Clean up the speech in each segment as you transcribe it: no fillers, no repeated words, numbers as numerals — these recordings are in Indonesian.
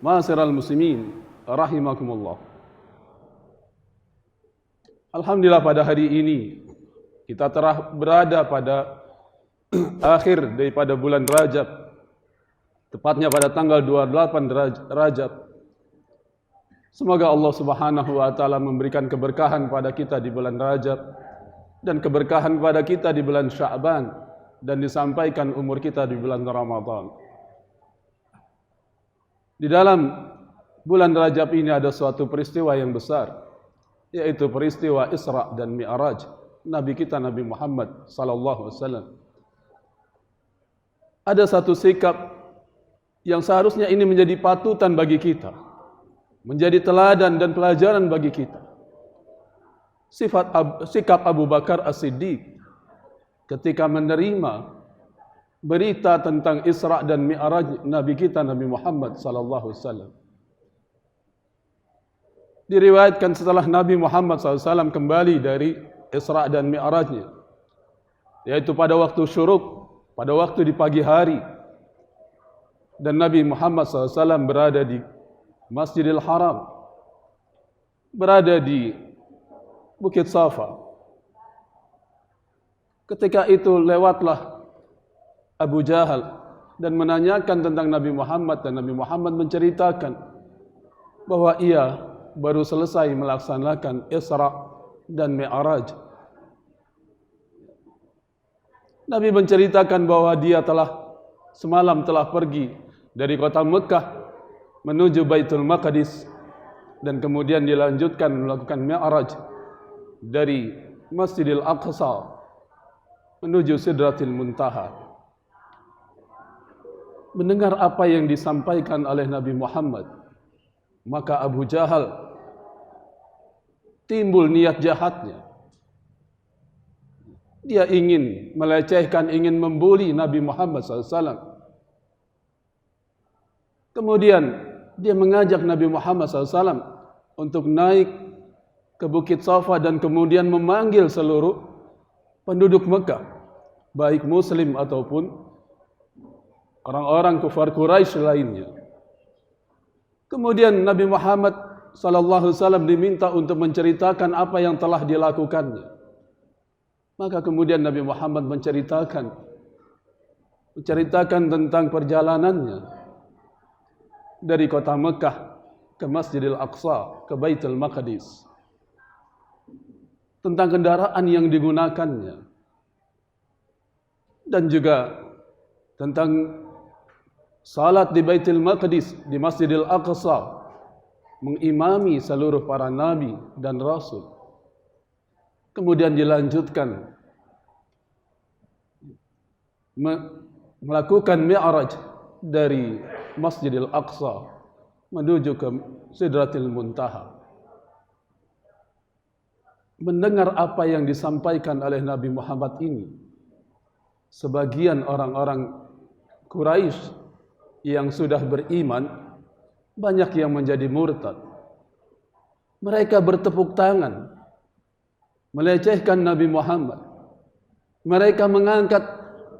Ma'asyiral muslimin rahimakumullah. Alhamdulillah pada hari ini kita telah berada pada akhir daripada bulan Rajab, tepatnya pada tanggal 28 Rajab. Semoga Allah Subhanahu wa taala memberikan keberkahan pada kita di bulan Rajab dan keberkahan pada kita di bulan Sya'ban dan disampaikan umur kita di bulan Ramadan. Di dalam bulan Rajab ini ada suatu peristiwa yang besar, yaitu peristiwa Isra dan Mi'raj Nabi kita Nabi Muhammad sallallahu alaihi wasallam. Ada satu sikap yang seharusnya ini menjadi patutan bagi kita, menjadi teladan dan pelajaran bagi kita. Sikap Abu Bakar As-Siddiq ketika menerima berita tentang Isra dan Mi'raj Nabi kita Nabi Muhammad sallallahu alaihi wasallam. Diriwayatkan setelah Nabi Muhammad sallallahu alaihi wasallam kembali dari Isra dan Mi'rajnya, yaitu pada waktu syuruk, pada waktu di pagi hari, dan Nabi Muhammad sallallahu alaihi wasallam berada di Masjidil Haram, berada di Bukit Safa. Ketika itu lewatlah Abu Jahal dan menanyakan tentang Nabi Muhammad, dan Nabi Muhammad menceritakan bahwa ia baru selesai melaksanakan Isra dan Mi'raj. Nabi menceritakan bahwa dia semalam telah pergi dari kota Mekah menuju Baitul Maqdis dan kemudian dilanjutkan melakukan Mi'raj dari Masjidil Aqsa menuju Sidratil Muntaha. Mendengar apa yang disampaikan oleh Nabi Muhammad, maka Abu Jahal timbul niat jahatnya. Dia ingin melecehkan, ingin membuli Nabi Muhammad SAW. Kemudian dia mengajak Nabi Muhammad SAW untuk naik ke Bukit Safa dan kemudian memanggil seluruh penduduk Mekah, baik Muslim ataupun orang-orang kufar Quraisy lainnya. Kemudian Nabi Muhammad sallallahu alaihi wasallam diminta untuk menceritakan apa yang telah dilakukannya. Maka kemudian Nabi Muhammad menceritakan tentang perjalanannya dari kota Mekah ke Masjidil Aqsa, ke Baitul Maqdis, tentang kendaraan yang digunakannya, dan juga tentang salat di Baitul Maqdis, di Masjidil Aqsa, mengimami seluruh para nabi dan rasul. Kemudian dilanjutkan melakukan Mi'raj dari Masjidil Aqsa menuju ke Sidratil Muntaha. Mendengar apa yang disampaikan oleh Nabi Muhammad ini, sebagian orang-orang Quraisy yang sudah beriman, banyak yang menjadi murtad. Mereka bertepuk tangan, melecehkan Nabi Muhammad. Mereka mengangkat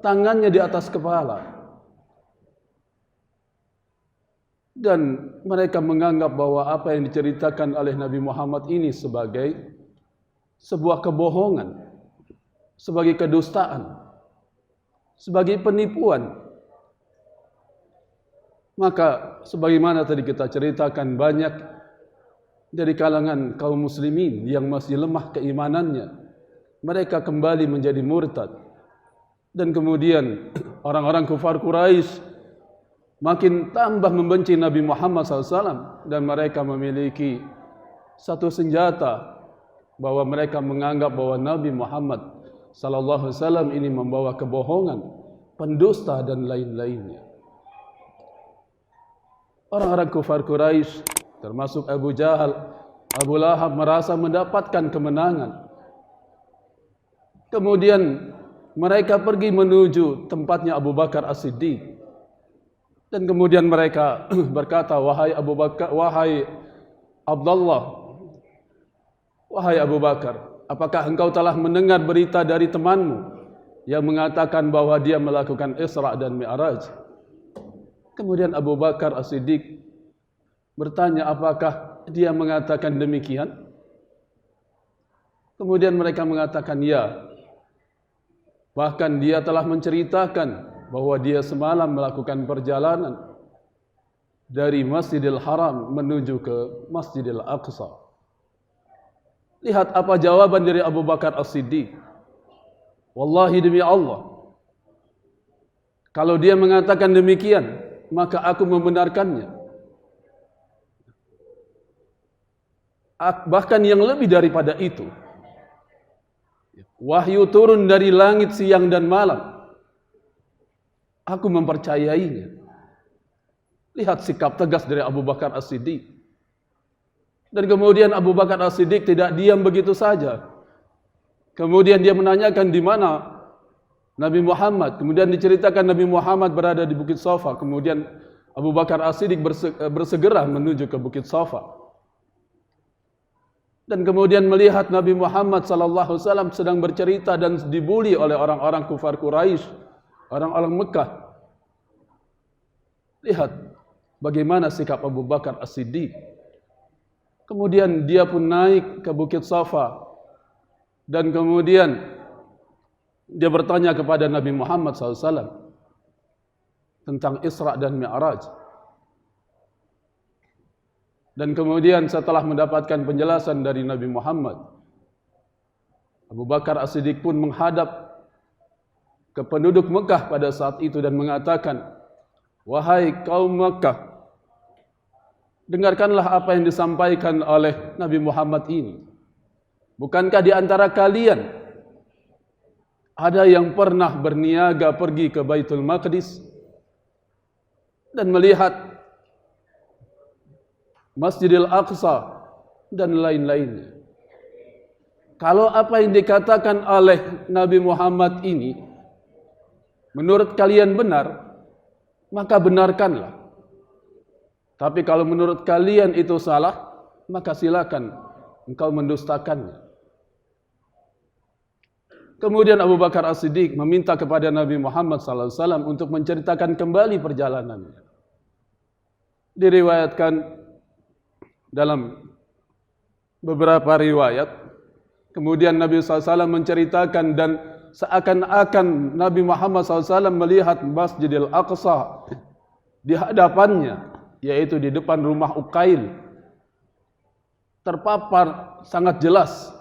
tangannya di atas kepala. Dan mereka menganggap bahwa apa yang diceritakan oleh Nabi Muhammad ini sebagai sebuah kebohongan, sebagai kedustaan, sebagai penipuan. Maka sebagaimana tadi kita ceritakan, banyak dari kalangan kaum muslimin yang masih lemah keimanannya, mereka kembali menjadi murtad. Dan kemudian orang-orang kufar Quraisy makin tambah membenci Nabi Muhammad SAW, dan mereka memiliki satu senjata, bahwa mereka menganggap bahwa Nabi Muhammad SAW ini membawa kebohongan, pendusta dan lain-lainnya. Orang-orang kufar Quraisy, termasuk Abu Jahal, Abu Lahab, merasa mendapatkan kemenangan. Kemudian mereka pergi menuju tempatnya Abu Bakar As-Siddiq. Dan kemudian mereka berkata, wahai Abu Bakar, wahai Abdullah, wahai Abu Bakar, apakah engkau telah mendengar berita dari temanmu, yang mengatakan bahwa dia melakukan Isra dan Mi'raj. Kemudian Abu Bakar As-Siddiq bertanya apakah dia mengatakan demikian. Kemudian mereka mengatakan ya. Bahkan dia telah menceritakan bahwa dia semalam melakukan perjalanan dari Masjidil Haram menuju ke Masjidil Aqsa. Lihat apa jawaban dari Abu Bakar As-Siddiq. Wallahi demi Allah, kalau dia mengatakan demikian, maka aku membenarkannya. Bahkan yang lebih daripada itu, wahyu turun dari langit siang dan malam, aku mempercayainya. Lihat sikap tegas dari Abu Bakar As-Siddiq. Dan kemudian Abu Bakar As-Siddiq tidak diam begitu saja. Kemudian dia menanyakan di mana Nabi Muhammad. Kemudian diceritakan Nabi Muhammad berada di Bukit Safa. Kemudian Abu Bakar As-Siddiq bersegera menuju ke Bukit Safa. Dan kemudian melihat Nabi Muhammad SAW sedang bercerita dan dibuli oleh orang-orang kufar Quraisy, orang-orang Mekah. Lihat bagaimana sikap Abu Bakar As-Siddiq. Kemudian dia pun naik ke Bukit Safa. Dan kemudian dia bertanya kepada Nabi Muhammad SAW tentang Isra dan Mi'raj. Dan kemudian setelah mendapatkan penjelasan dari Nabi Muhammad, Abu Bakar As-Siddiq pun menghadap ke penduduk Mekah pada saat itu dan mengatakan, wahai kaum Mekah, dengarkanlah apa yang disampaikan oleh Nabi Muhammad ini. Bukankah di antara kalian ada yang pernah berniaga pergi ke Baitul Maqdis dan melihat Masjidil Aqsa dan lain-lainnya? Kalau apa yang dikatakan oleh Nabi Muhammad ini menurut kalian benar, maka benarkanlah. Tapi kalau menurut kalian itu salah, maka silakan engkau mendustakannya. Kemudian Abu Bakar As-Siddiq meminta kepada Nabi Muhammad SAW untuk menceritakan kembali perjalanannya. Diriwayatkan dalam beberapa riwayat, kemudian Nabi SAW menceritakan dan seakan-akan Nabi Muhammad SAW melihat Masjidil Aqsa di hadapannya, yaitu di depan rumah Uqail. Terpapar sangat jelas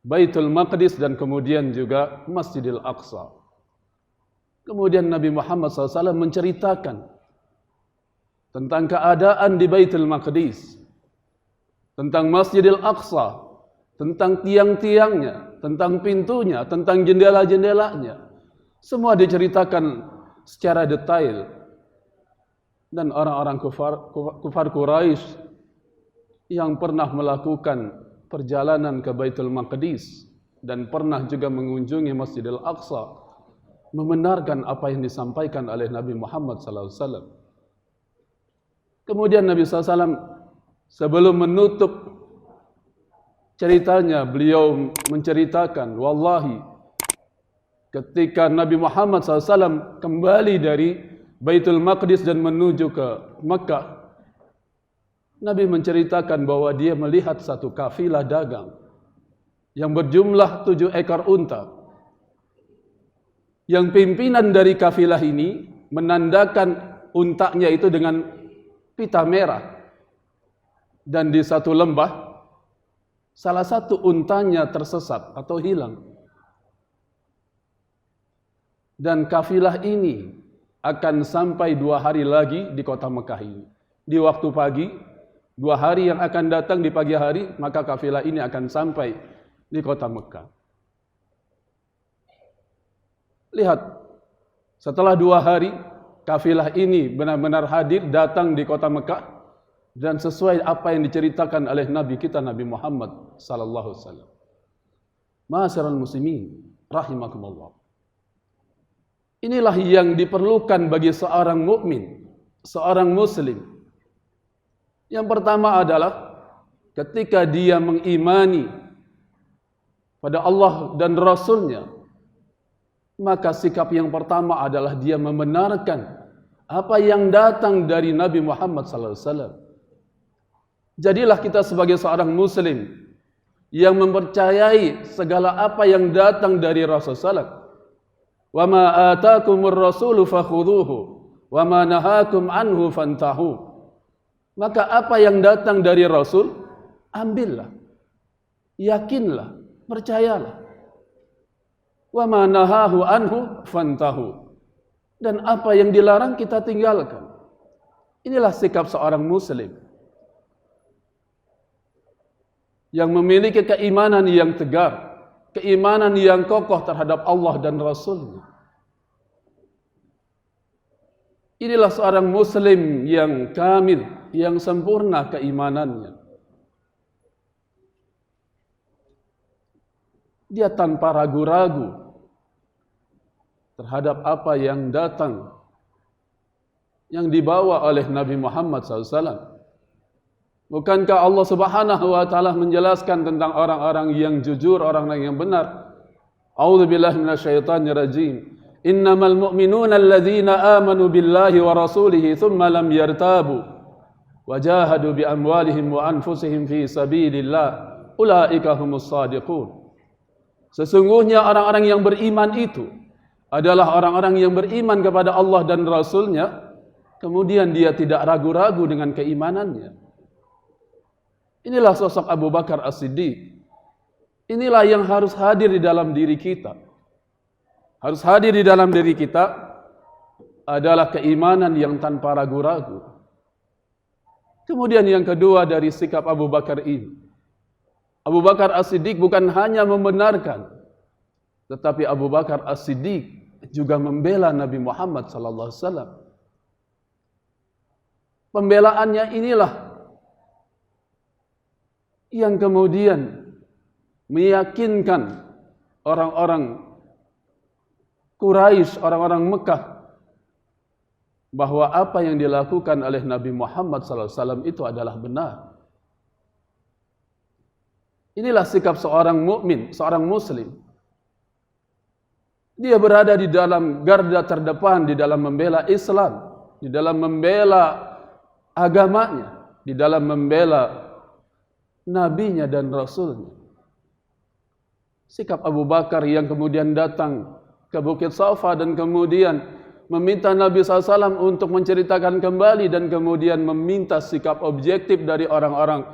Baitul Maqdis dan kemudian juga Masjidil Aqsa. Kemudian Nabi Muhammad SAW menceritakan tentang keadaan di Baitul Maqdis, tentang Masjidil Aqsa, tentang tiang-tiangnya, tentang pintunya, tentang jendela-jendelanya. Semua diceritakan secara detail. Dan orang-orang kufar Quraisy yang pernah melakukan perjalanan ke Baitul Maqdis dan pernah juga mengunjungi Masjidil Aqsa membenarkan apa yang disampaikan oleh Nabi Muhammad SAW. Kemudian Nabi SAW sebelum menutup ceritanya, beliau menceritakan, wallahi ketika Nabi Muhammad SAW kembali dari Baitul Maqdis dan menuju ke Mekah, Nabi menceritakan bahwa dia melihat satu kafilah dagang yang berjumlah 7 ekor unta. Yang pimpinan dari kafilah ini menandakan untanya itu dengan pita merah. Dan di satu lembah, salah satu untanya tersesat atau hilang. Dan kafilah ini akan sampai 2 hari lagi di kota Mekah ini. Di waktu pagi, 2 hari yang akan datang di pagi hari, maka kafilah ini akan sampai di kota Mekah. Lihat, setelah 2 hari, kafilah ini benar-benar hadir, datang di kota Mekah, dan sesuai apa yang diceritakan oleh Nabi kita, Nabi Muhammad SAW. Ma'asyiral muslimin, rahimakumullah. Inilah yang diperlukan bagi seorang mukmin, seorang muslim. Yang pertama adalah ketika dia mengimani pada Allah dan Rasul-Nya, maka sikap yang pertama adalah dia membenarkan apa yang datang dari Nabi Muhammad SAW. Jadilah kita sebagai seorang muslim yang mempercayai segala apa yang datang dari Rasulullah SAW. Wa ma atakumur rasulu fakhudhuhu wa ma nahakum anhu fantahu. Maka apa yang datang dari Rasul, ambillah, yakinlah, percayalah. Wa ma nahahu anhu fantahu. Dan apa yang dilarang kita tinggalkan. Inilah sikap seorang muslim yang memiliki keimanan yang tegar, keimanan yang kokoh terhadap Allah dan Rasul-Nya. Inilah seorang muslim yang kamil, yang sempurna keimanannya. Dia tanpa ragu-ragu terhadap apa yang datang, yang dibawa oleh Nabi Muhammad SAW. Bukankah Allah Subhanahu wa Ta'ala menjelaskan tentang orang-orang yang jujur, orang-orang yang benar? A'udzubillahi minasyaitonir rajim. Innamal mu'minuna alladzina amanu billahi wa rasulihi thumma lam yartabu wa jahadu bi amwalihim wa anfusihim fi sabilillah ulaika humus shadiqun. Sesungguhnya orang-orang yang beriman itu adalah orang-orang yang beriman kepada Allah dan Rasul-Nya, kemudian dia tidak ragu-ragu dengan keimanannya. Inilah sosok Abu Bakar As-Siddiq. Inilah yang harus hadir di dalam diri kita. Harus hadir di dalam diri kita adalah keimanan yang tanpa ragu-ragu. Kemudian yang kedua dari sikap Abu Bakar ini, Abu Bakar As-Siddiq bukan hanya membenarkan, tetapi Abu Bakar As-Siddiq juga membela Nabi Muhammad SAW. Pembelaannya inilah yang kemudian meyakinkan orang-orang Quraisy, orang-orang Mekah, bahwa apa yang dilakukan oleh Nabi Muhammad SAW itu adalah benar. Inilah sikap seorang mukmin, seorang muslim. Dia berada di dalam garda terdepan, di dalam membela Islam, di dalam membela agamanya, di dalam membela nabinya dan rasulnya. Sikap Abu Bakar yang kemudian datang ke Bukit Safa dan kemudian meminta Nabi SAW untuk menceritakan kembali dan kemudian meminta sikap objektif dari orang-orang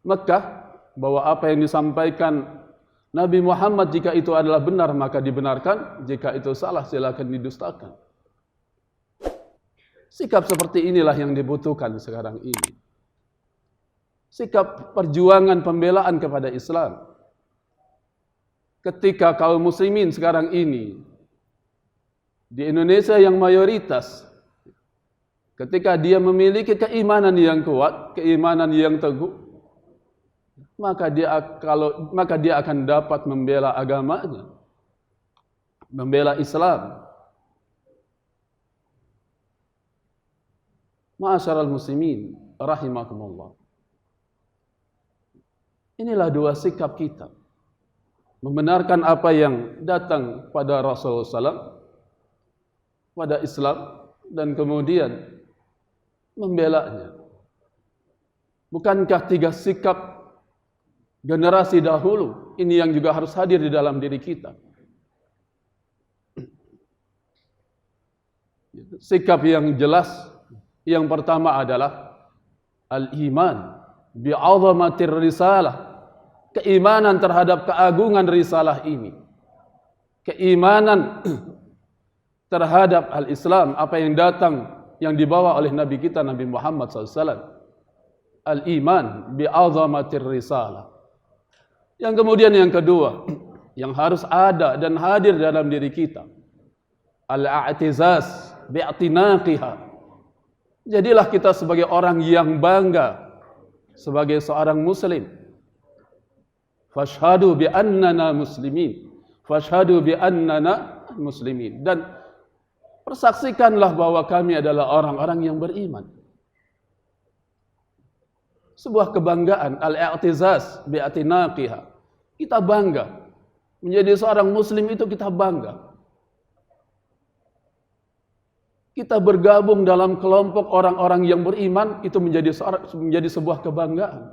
Mekah, bahwa apa yang disampaikan Nabi Muhammad jika itu adalah benar maka dibenarkan, jika itu salah silakan didustakan. Sikap seperti inilah yang dibutuhkan sekarang ini. Sikap perjuangan pembelaan kepada Islam. Ketika kaum muslimin sekarang ini di Indonesia yang mayoritas, ketika dia memiliki keimanan yang kuat, keimanan yang teguh, maka dia akan dapat membela agamanya, membela Islam. Ma'asyaral muslimin rahimakumullah. Inilah dua sikap kita. Membenarkan apa yang datang pada Rasulullah SAW, pada Islam, dan kemudian membelanya. Bukankah tiga sikap generasi dahulu ini yang juga harus hadir di dalam diri kita? Sikap yang jelas yang pertama adalah al-iman bi'azamatir risalah. Keimanan terhadap keagungan risalah ini. Keimanan terhadap al-Islam, apa yang datang, yang dibawa oleh Nabi kita, Nabi Muhammad SAW. Al-iman bi'azamatir risalah. Yang kemudian yang kedua, yang harus ada dan hadir dalam diri kita, al-i'tizaz bi'tinaqiha. Jadilah kita sebagai orang yang bangga sebagai seorang muslim. Fashhadu bi annana muslimin. Fashhadu bi annana muslimin. Dan persaksikanlah bahwa kami adalah orang-orang yang beriman. Sebuah kebanggaan, al-i'tizaz bi'tinaqiha. Kita bangga. Menjadi seorang muslim itu kita bangga. kita bergabung dalam kelompok orang-orang yang beriman, itu menjadi sebuah kebanggaan.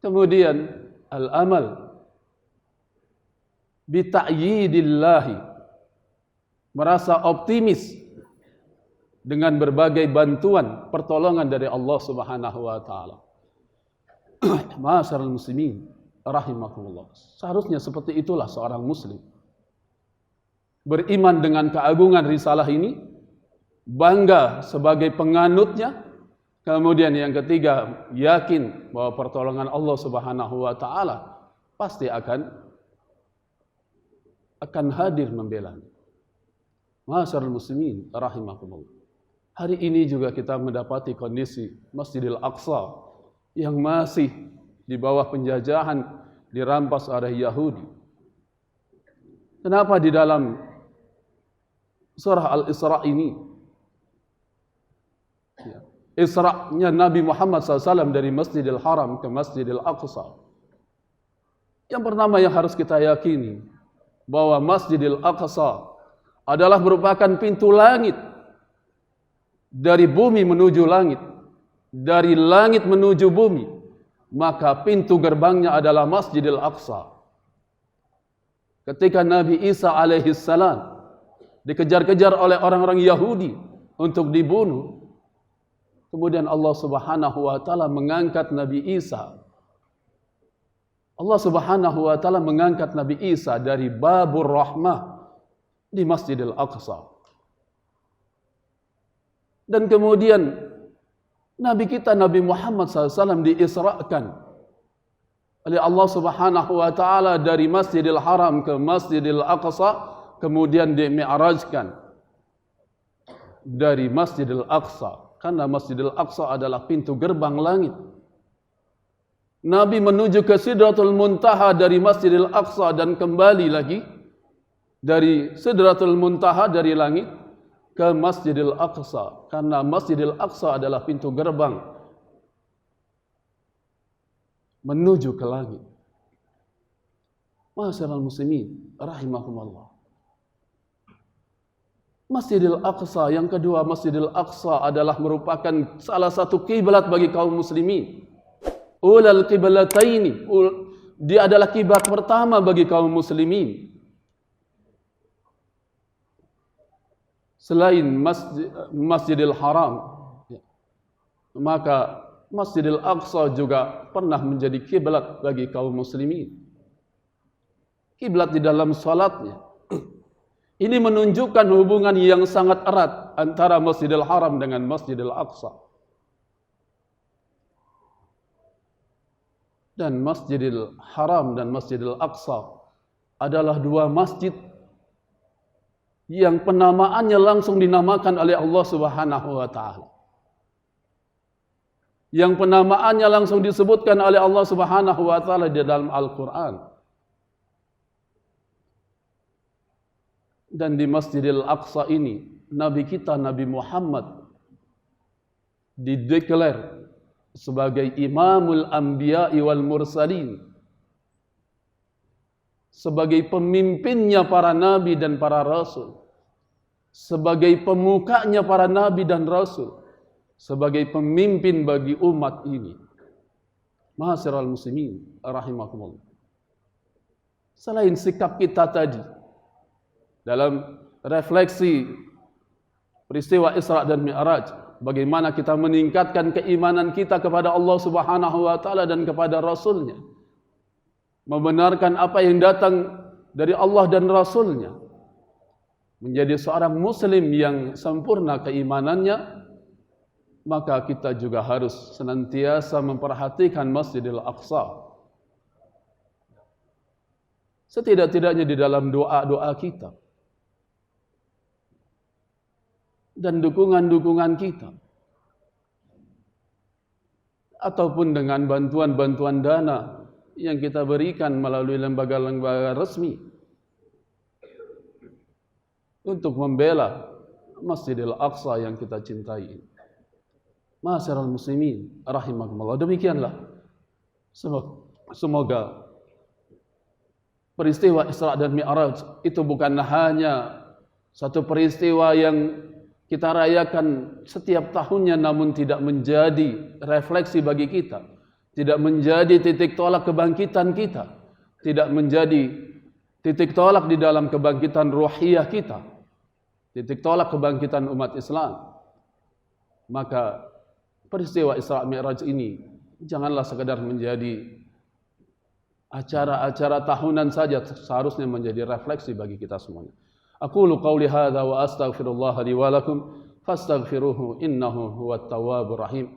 Kemudian al-amal bi ta'yidillahi, merasa optimis dengan berbagai bantuan, pertolongan dari Allah Subhanahu wa taala. Ma'asyiral muslimin rahimakumullah. Seharusnya seperti itulah seorang muslim. Beriman dengan keagungan risalah ini, bangga sebagai penganutnya. Kemudian yang ketiga, yakin bahwa pertolongan Allah Subhanahu wa taala pasti akan hadir membela. Ma'asyiral muslimin rahimakumullah. Hari ini juga kita mendapati kondisi Masjidil Aqsa yang masih di bawah penjajahan, dirampas oleh Yahudi. Kenapa di dalam surah Al-Isra ini, Isra'nya Nabi Muhammad SAW dari Masjidil Haram ke Masjidil Aqsa? Yang pertama yang harus kita yakini, bahwa Masjidil Aqsa adalah merupakan pintu langit. Dari bumi menuju langit, dari langit menuju bumi, maka pintu gerbangnya adalah Masjidil Aqsa. Ketika Nabi Isa alaihissalam dikejar-kejar oleh orang-orang Yahudi untuk dibunuh, kemudian Allah Subhanahu wa taala mengangkat Nabi Isa. Allah Subhanahu wa taala mengangkat Nabi Isa dari Babur Rahmah di Masjidil Aqsa. Dan kemudian Nabi kita Nabi Muhammad SAW diisrakan oleh Allah Subhanahu wa taala dari Masjidil Haram ke Masjidil Aqsa, kemudian dimi'rajkan dari Masjidil Aqsa, karena Masjidil Aqsa adalah pintu gerbang langit. Nabi menuju ke Sidratul Muntaha dari Masjidil Aqsa dan kembali lagi dari Sidratul Muntaha dari langit ke Masjidil Aqsa, karena Masjidil Aqsa adalah pintu gerbang menuju ke langit. Ma'asyiral muslimin rahimakumullah. Masjidil Aqsa yang kedua, Masjidil Aqsa adalah merupakan salah satu kiblat bagi kaum muslimin. Ulal qiblataini, dia adalah kiblat pertama bagi kaum muslimin. Selain Masjidil Haram, maka Masjidil Aqsa juga pernah menjadi kiblat bagi kaum muslimin. Kiblat di dalam salatnya. Ini menunjukkan hubungan yang sangat erat antara Masjidil Haram dengan Masjidil Aqsa. Dan Masjidil Haram dan Masjidil Aqsa adalah dua masjid yang penamaannya langsung dinamakan oleh Allah Subhanahu wa taala. Yang penamaannya langsung disebutkan oleh Allah Subhanahu wa taala di dalam Al-Qur'an. Dan di Masjidil Aqsa ini, Nabi kita Nabi Muhammad dideklar sebagai Imamul Anbiya'i wal Mursalin, sebagai pemimpinnya para nabi dan para rasul, sebagai pemukanya para nabi dan rasul, sebagai pemimpin bagi umat ini. Ma'asyiral muslimin rahimakumullah. Selain sikap kita tadi dalam refleksi peristiwa Isra dan Mi'raj, bagaimana kita meningkatkan keimanan kita kepada Allah Subhanahu wa taala dan kepada Rasulnya, membenarkan apa yang datang dari Allah dan Rasulnya, menjadi seorang muslim yang sempurna keimanannya, maka kita juga harus senantiasa memperhatikan Masjidil Aqsa. Setidak-tidaknya di dalam doa-doa kita dan dukungan-dukungan kita, ataupun dengan bantuan-bantuan dana yang kita berikan melalui lembaga-lembaga resmi untuk membela Masjidil Aqsa yang kita cintai. Ma'asyiral muslimin rahimakumullah. Demikianlah, semoga peristiwa Isra dan Mi'raj itu bukan hanya Satu peristiwa yang kita rayakan setiap tahunnya namun tidak menjadi refleksi bagi kita, tidak menjadi titik tolak kebangkitan kita, tidak menjadi titik tolak di dalam kebangkitan ruhiyah kita, titik tolak kebangkitan umat Islam. Maka peristiwa Isra Mi'raj ini janganlah sekadar menjadi acara-acara tahunan saja, seharusnya menjadi refleksi bagi kita semuanya. Aqulu qawli hadza wa astaghfirullah li wa lakum fastaghfiruhu innahu huwat tawwabur rahim.